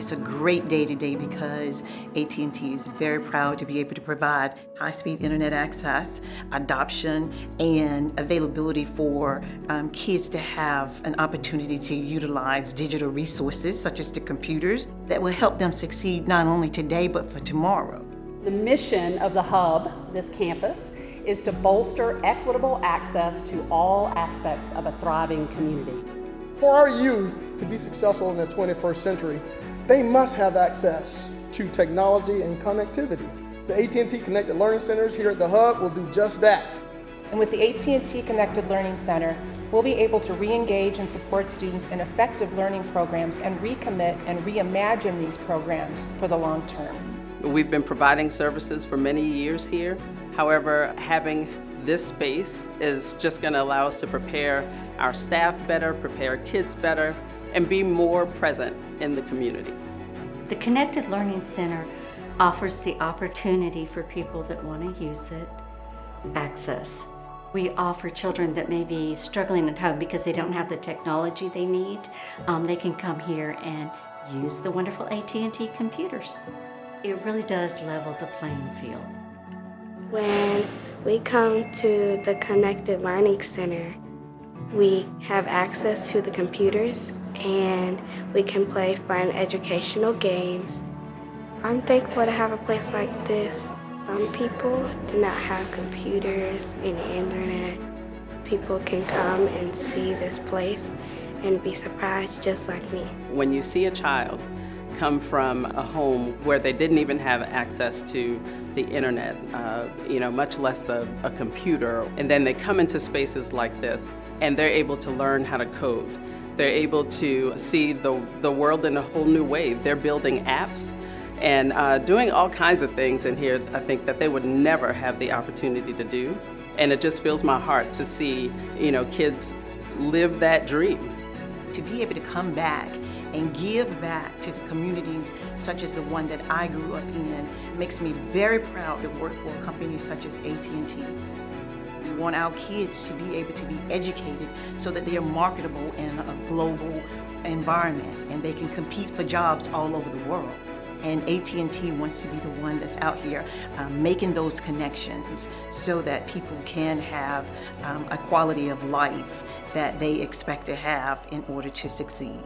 It's a great day today because AT&T is very proud to be able to provide high-speed internet access, adoption, and availability for kids to have an opportunity to utilize digital resources such as the computers that will help them succeed not only today but for tomorrow. The mission of the Hub, this campus, is to bolster equitable access to all aspects of a thriving community. For our youth to be successful in the 21st century, they must have access to technology and connectivity. The AT&T Connected Learning Centers here at the Hub will do just that. And with the AT&T Connected Learning Center, we'll be able to re-engage and support students in effective learning programs and recommit and reimagine these programs for the long term. We've been providing services for many years here. However, having this space is just going to allow us to prepare our staff better, prepare kids better, and be more present in the community. The Connected Learning Center offers the opportunity for people that want to use it, access. We offer children that may be struggling at home because they don't have the technology they need. They can come here and use the wonderful AT&T computers. It really does level the playing field. When we come to the Connected Learning Center, we have access to the computers and we can play fun educational games. I'm thankful to have a place like this. Some people do not have computers and internet. People can come and see this place and be surprised just like me. When you see a child come from a home where they didn't even have access to the internet, much less a computer, and then they come into spaces like this and they're able to learn how to code. They're able to see the world in a whole new way. They're building apps and doing all kinds of things in here, I think, that they would never have the opportunity to do. And it just fills my heart to see, kids live that dream. To be able to come back and give back to the communities such as the one that I grew up in makes me very proud to work for a company such as AT&T. We want our kids to be able to be educated so that they are marketable in a global environment and they can compete for jobs all over the world. And AT&T wants to be the one that's out here making those connections so that people can have a quality of life that they expect to have in order to succeed.